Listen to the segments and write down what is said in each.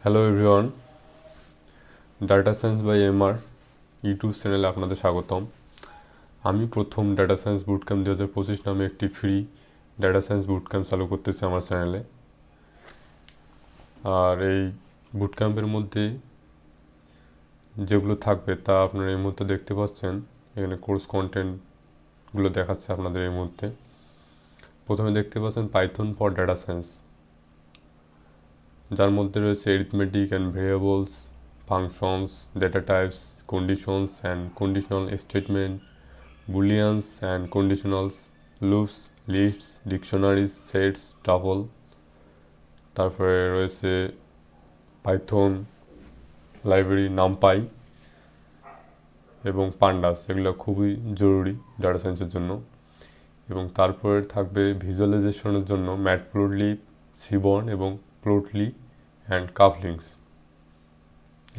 Hello everyone, data science by MR YouTube চ্যানেলে আপনাদের স্বাগতম। আমি প্রথম ডাটা সায়েন্স বুটক্যাম্প 2025 নামে একটি ফ্রি ডাটা সায়েন্স বুটক্যাম্প চালু করতেছি আমার চ্যানেলে। আর এই বুটক্যাম্পের মধ্যে যেগুলো থাকবে তা আপনারা এই মুহূর্তে দেখতে পাচ্ছেন। এখানে কোর্স কন্টেন্টগুলো দেখাচ্ছে আপনাদের এই মুহূর্তে। প্রথমে দেখতে পাচ্ছেন পাইথন ফর ডাটা সায়েন্স, যার মধ্যে রয়েছে arithmetic and variables, functions, data types, conditions and conditional statement, booleans and conditionals, loops, lists, dictionaries, sets, tuple। তারপরে রয়েছে পাইথন লাইব্রেরি নামপাই এবং পান্ডাস, এগুলো খুবই জরুরি ডাটা সায়েন্সের জন্য। এবং তারপরে থাকবে ভিজুয়ালাইজেশনের জন্য ম্যাটপ্লটলিব, সিবর্ন এবং প্লটলি অ্যান্ড কাফলিংস।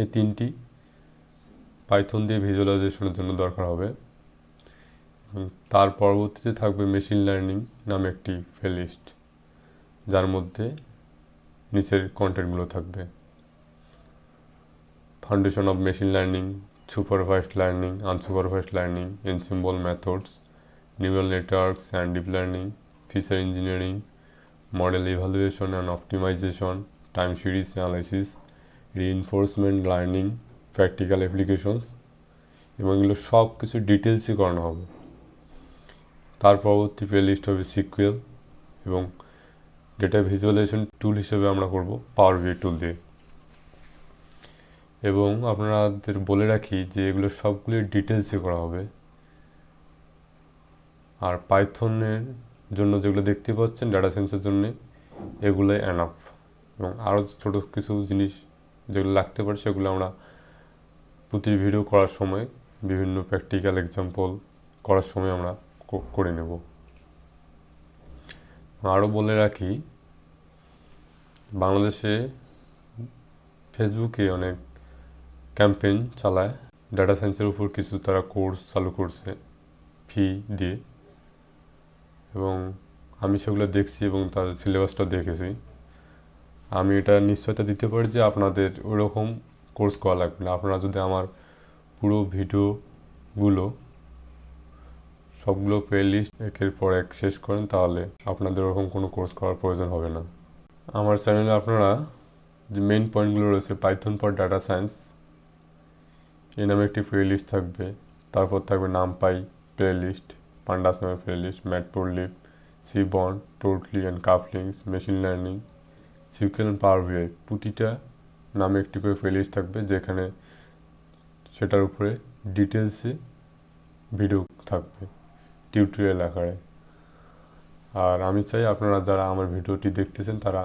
এই তিনটি পাইথন দিয়ে ভিজুয়ালাইজেশনের জন্য দরকার হবে। এবং তার পরবর্তীতে থাকবে মেশিন লার্নিং নামে একটি প্লেলিস্ট, যার মধ্যে নিচের কন্টেন্টগুলো থাকবে: foundation of machine learning, supervised learning, unsupervised learning, ensemble methods, neural networks and deep learning, feature engineering, model evaluation and optimization, time series analysis, reinforcement learning, practical applications. এবং এগুলো সব কিছু ডিটেলসই করানো হবে। তার পরবর্তী প্লেলিস্ট হবে সিকুয়েল এবং ডেটা ভিজুয়ালাইজেশন টুল হিসেবে আমরা করব পাওয়ার বিআই টুল দিয়ে। এবং আপনাদের বলে রাখি যে এগুলো সবগুলি ডিটেলসে করা হবে। আর পাইথনের জন্য যেগুলো দেখতে পাচ্ছেন ডাটা সায়েন্সের জন্য, এগুলোই এনাফ। এবং আরও ছোটো কিছু জিনিস যেগুলো লাগতে পারে সেগুলো আমরা প্রতি ভিডিও করার সময়, বিভিন্ন প্র্যাকটিক্যাল এক্সাম্পল করার সময় আমরা করে নেব। আরও বলে রাখি, বাংলাদেশে ফেসবুকে অনেক ক্যাম্পেইন চালায় ডাটা সায়েন্সের উপর, কিছু তারা কোর্স চালু করছে ফি দিয়ে। এবং আমি সেগুলো দেখছি এবং তাদের সিলেবাসটা দেখেছি। আমি এটা নিশ্চয়তা দিতে পারি যে আপনাদের ওইরকম কোর্স করা লাগবে না। আপনারা যদি আমার পুরো ভিডিওগুলো সবগুলো প্লেলিস্ট একের পর এক শেষ করেন, তাহলে আপনাদের ওরকম কোনো কোর্স করার প্রয়োজন হবে না। আমার চ্যানেলে আপনারা যে মেইন পয়েন্টগুলো রয়েছে, পাইথন ফর ডাটা সায়েন্স এই নামে একটি প্লেলিস্ট থাকবে। তারপর থাকবে নামপাই প্লেলিস্ট, পান্ডাস নামে playlist, Matplotlib, Seaborn, Plotly and cufflinks, machine learning, SQL and Power BI, প্রতিটা নামে একটি করে প্লেলিস্ট থাকবে, যেখানে সেটার উপরে ডিটেলসে ভিডিও থাকবে টিউটোরিয়াল আকারে। আর আমি চাই আপনারা যারা আমার ভিডিওটি দেখতেছেন তারা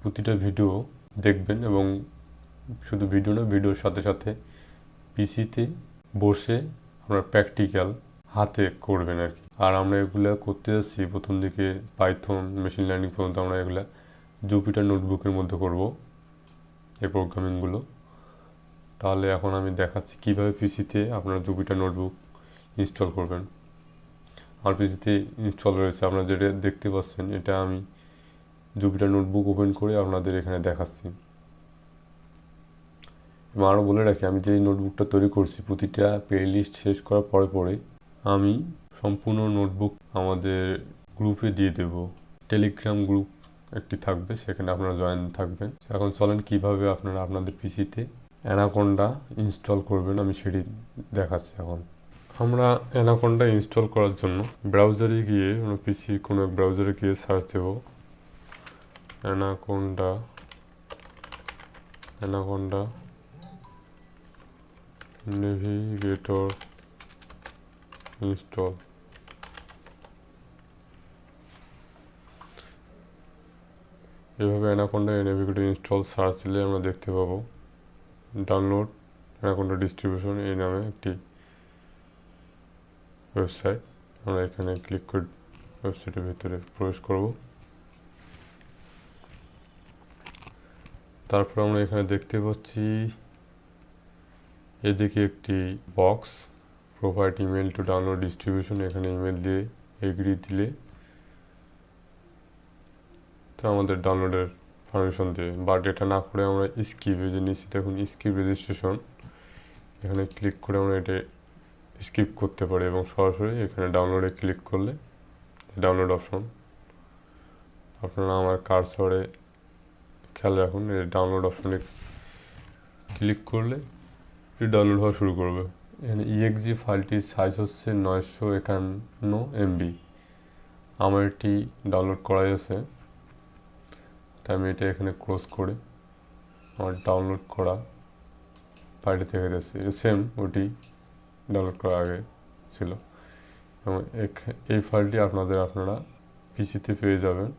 প্রতিটা ভিডিও দেখবেন এবং শুধু ভিডিও না, ভিডিওর সাথে সাথে পিসিতে বসে আপনার প্র্যাকটিক্যাল হাতে করবেন আর কি। আর আমরা এগুলো করতে যাচ্ছি প্রথম দিকে পাইথন মেশিন লার্নিং পর্যন্ত আমরা এগুলা জুপিটার নোটবুকের মধ্যে করব এই প্রোগ্রামিংগুলো। তাহলে এখন আমি দেখাচ্ছি কীভাবে পিসিতে আপনারা জুপিটার নোটবুক ইনস্টল করবেন। আমার পিসিতে ইনস্টল রয়েছে, আপনারা যেটা দেখতে পাচ্ছেন, এটা আমি জুপিটার নোটবুক ওপেন করে আপনাদের এখানে দেখাচ্ছি। এবং আরও বলে রাখি, আমি যে নোটবুকটা তৈরি করছি, প্রতিটা প্লেলিস্ট শেষ করার পরে পরে আমি সম্পূর্ণ নোটবুক আমাদের গ্রুপে দিয়ে দেব। টেলিগ্রাম গ্রুপ একটি থাকবে, সেখানে আপনারা জয়েন থাকবেন। এখন চলেন কিভাবে আপনারা আপনাদের পিসিতে অ্যানাকোন্ডা ইনস্টল করবেন আমি সেটি দেখাচ্ছি। এখন আমরা অ্যানাকোন্ডা ইনস্টল করার জন্য ব্রাউজারে গিয়ে, আমরা পিসি কোনো এক ব্রাউজারে গিয়ে সার্চ দেব অ্যানাকোন্ডা navigator install। এভাবে অ্যানাকোন্ডা নেভিগেটর ইনস্টল সার্চ দিলে আমরা দেখতে পাবো ডাউনলোড অ্যানাকোন্ডা ডিস্ট্রিবিউশন এই নামে একটি ওয়েবসাইট। আমরা এখানে ক্লিক করে ওয়েবসাইটের ভিতরে প্রবেশ করব। তারপর আমরা এখানে দেখতে পাচ্ছি এদিকে একটি box, provide email to download distribution. এখানে ইমেল দিয়ে এগ্রি দিলে তো আমাদের ডাউনলোডের পারমিশন দিয়ে, বাট এটা না করে আমরা স্কিপ, এই যে নিচে দেখুন স্কিপ রেজিস্ট্রেশন, এখানে ক্লিক করে আমরা এটা স্কিপ করতে পারি এবং সরাসরি এখানে ডাউনলোডে ক্লিক করলে ডাউনলোড অপশন, আপনারা আমার কার্সরে খেয়াল রাখুন, এই ডাউনলোড অপশনে ক্লিক করলে এটি ডাউনলোড হওয়া শুরু করবে। এখানে ইএক্সজি ফাইলটির সাইজ হচ্ছে 951 MB। আমার এটি ডাউনলোড করাই আছে, তাই আমি এটা এখানে ক্লোজ করে আমার ডাউনলোড করা ফাইলটি থেকে গেছে, সেম ওটি ডাউনলোড করা আগে ছিল এবং এই ফাইলটি আপনারা পিসিতে পেয়ে যাবেন।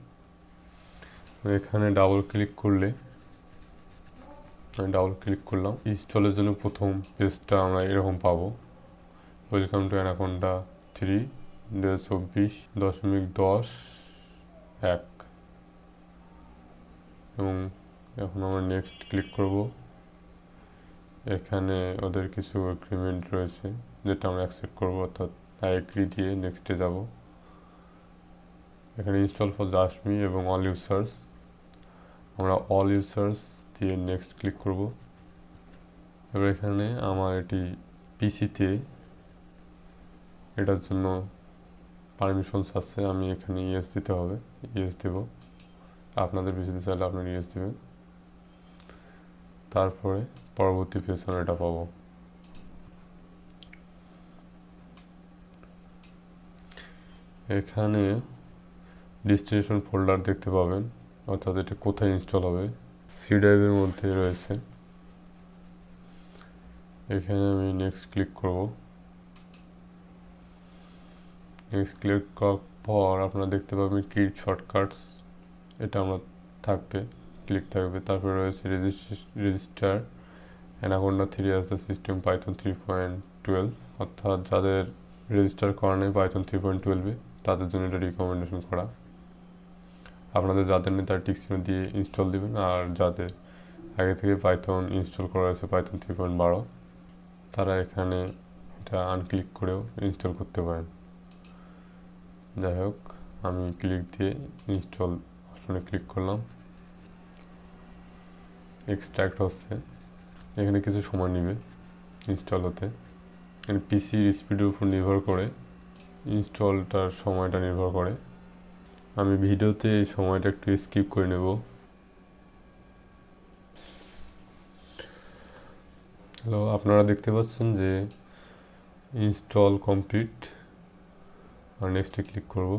এখানে ডাবল ক্লিক করলে, আমি ডাবল ক্লিক করলাম, ইনস্টলের জন্য প্রথম পেজটা আমরা এরকম পাবো, ওয়েলকাম টু অ্যানাকোন্ডা 3 2024.10.1 এবং এখন আমরা নেক্সট ক্লিক করব। এখানে ওদের কিছু এগ্রিমেন্ট রয়েছে যেটা আমরা অ্যাকসেপ্ট করব, অর্থাৎ আই এগ্রি দিয়ে নেক্সটে যাব। এখানে ইনস্টল ফর জাস্ট মি এবং অল ইউজার্স, আমরা অল ইউজার্স দিয়ে নেক্সট ক্লিক করব। এবার এখানে আমার এটি পিসিতে এটার জন্য পারমিশনস আছে, আমি এখানে ইয়েস দিতে হবে, ইয়েস দেব। আপনাদের পিসিতে চাইলে আপনারা ইয়েস দেবেন। তারপরে পরবর্তী পেজ আমরা এটা পাবো। এখানে ডেস্টিনেশন ফোল্ডার দেখতে পাবেন, অর্থাৎ এটা কোথায় ইনস্টল হবে, সি ড্রাইভের মধ্যে রয়েছে। এখানে আমি নেক্সট ক্লিক করব। নেক্সট ক্লিক করার পর আপনারা দেখতে পাবেন কিট শর্টকাটস, এটা আমরা থাকবে, ক্লিক থাকবে। তারপরে রয়েছে register anaconda 3 as the system Python 3.12, অর্থাৎ যাদের রেজিস্টার করা নেই পাইথন 3.12-এ তাদের জন্য এটা রিকমেন্ডেশন করা। আপনাদের যাদের নেই তারা টিক চিহ্ন দিয়ে ইনস্টল দিবেন, আর যাদের আগে থেকে পাইথন ইনস্টল করা হয়েছে পাইথন 3.12 তারা এখানে এটা আনক্লিক করেও ইনস্টল করতে পারেন। যাই হোক, আমি ক্লিক দিয়ে ইনস্টল অপশনে ক্লিক করলাম, এক্সট্রাক্ট হচ্ছে, এখানে কিছু সময় নেবে ইনস্টল হতে। এখানে পিসির স্পিডের উপর নির্ভর করে ইনস্টলটার সময়টা নির্ভর করে। আমি ভিডিওতে এই সময়টা একটু স্কিপ করে নেব। হ্যালো, আপনারা দেখতে পাচ্ছেন যে ইনস্টল কমপ্লিট, আর নেক্সটে ক্লিক করব,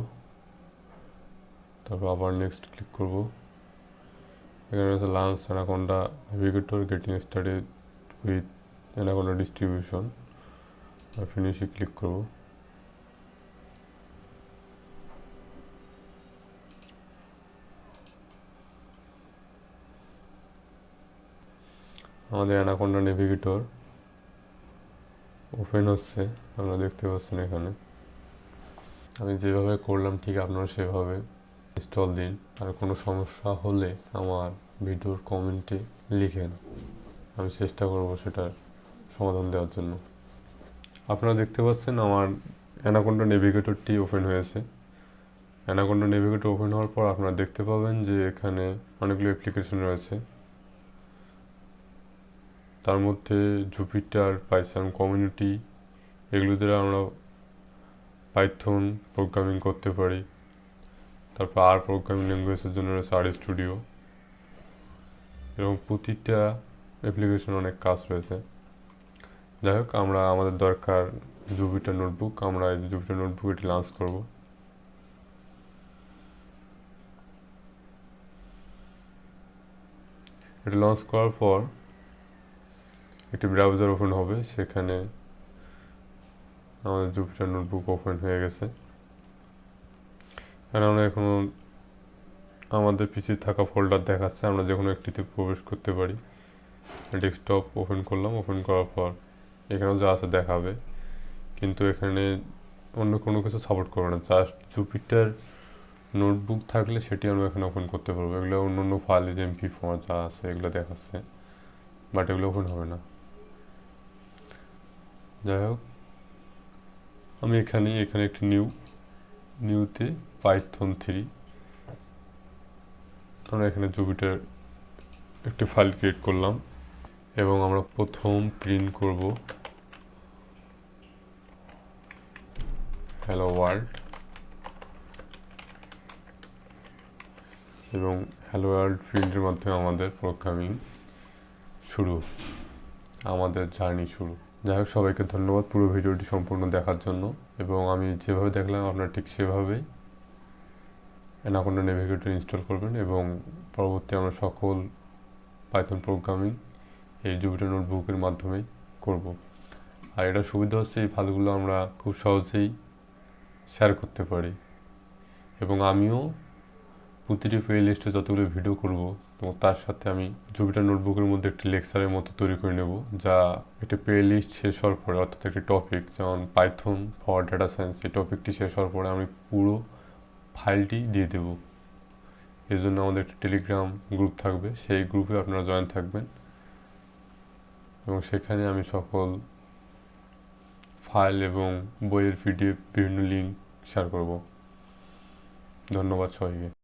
তারপর আবার নেক্সট ক্লিক করব। এখানে আছে launch Anaconda Navigator getting started with Anaconda distribution, আর ফিনিশে ক্লিক করব। আমাদের অ্যানাকোন্ডা নেভিগেটর ওপেন হচ্ছে, আপনারা দেখতে পাচ্ছেন। এখানে আমি যেভাবে করলাম ঠিক আপনারা সেভাবে ইনস্টল দিন। আর কোনো সমস্যা হলে আমার ভিডিওর কমেন্টে লিখেন, আমি চেষ্টা করব সেটার সমাধান দেওয়ার জন্য। আপনারা দেখতে পাচ্ছেন আমার অ্যানাকোন্ডা নেভিগেটরটি ওপেন হয়েছে। অ্যানাকোন্ডা নেভিগেটর ওপেন হওয়ার পর আপনারা দেখতে পাবেন যে এখানে অনেকগুলো অ্যাপ্লিকেশন রয়েছে, তার মধ্যে জুপিটার, পাইথন কমিউনিটি, এগুলো দ্বারা আমরা পাইথন প্রোগ্রামিং করতে পারি। তারপর আর প্রোগ্রামিং ল্যাঙ্গুয়েজের জন্য রয়েছে আর স্টুডিও, এবং প্রতিটা অ্যাপ্লিকেশন অনেক কাজ রয়েছে। যাই হোক, আমরা আমাদের দরকার জুপিটার নোটবুক, আমরা এই জুপিটার নোটবুক এটি লঞ্চ করব। এটি লঞ্চ করার পর একটি ব্রাউজার ওপেন হবে, সেখানে আমাদের জুপিটার নোটবুক ওপেন হয়ে গেছে। কারণ আমরা এখন আমাদের পিসি থাকা ফোল্ডার দেখাচ্ছে, আমরা যে কোনো একটিতে প্রবেশ করতে পারি। ডেস্কটপ ওপেন করলাম, ওপেন করার পর এখানেও যা আছে দেখাবে, কিন্তু এখানে অন্য কোনো কিছু সাপোর্ট করবে না, জাস্ট জুপিটার নোটবুক থাকলে সেটি আমরা এখানে ওপেন করতে পারবো। এগুলো অন্য অন্য ফাইল MP4 যা আছে এগুলো দেখাচ্ছে, বাট এগুলো ওপেন হবে না। যাই হোক, আমি এখানে একটি নিউতে পাইথন 3 আমরা এখানে জুপিটার একটি ফাইল ক্রিয়েট করলাম এবং আমরা প্রথম প্রিন্ট করব হ্যালো ওয়ার্ল্ড এবং হ্যালো ওয়ার্ল্ড প্রিন্টের মাধ্যমে আমাদের প্রোগ্রামিং শুরু, আমাদের জার্নি শুরু। যাই হোক, সবাইকে ধন্যবাদ পুরো ভিডিওটি সম্পূর্ণ দেখার জন্য। এবং আমি যেভাবে দেখলাম আপনারা ঠিক সেভাবেই অ্যানাকোন্ডা নেভিগেটর ইনস্টল করবেন এবং পরবর্তী আমরা সকল পাইথন প্রোগ্রামিং এই জুপিটার নোটবুকের মাধ্যমেই করব। আর এটা সুবিধা হচ্ছে এই ফাইলগুলো আমরা খুব সহজেই শেয়ার করতে পারি এবং আমিও প্রতিটি প্লে লিস্টে যতগুলো ভিডিও করব এবং তার সাথে আমি জুপিটার নোটবুকের মধ্যে একটি লেকচারের মতো তৈরি করে নেব, যা একটি প্লে লিস্ট শেষ হওয়ার পরে, অর্থাৎ একটি টপিক যেমন পাইথন ফর ডাটা সায়েন্স, এই টপিকটি শেষ হওয়ার পরে আমি পুরো ফাইলটি দিয়ে দেব। এর জন্য আমাদের একটি টেলিগ্রাম গ্রুপ থাকবে, সেই গ্রুপে আপনারা জয়েন থাকবেন এবং সেখানে আমি সকল ফাইল এবং বইয়ের পিডিএফ বিভিন্ন লিঙ্ক শেয়ার করব। ধন্যবাদ সবাইকে।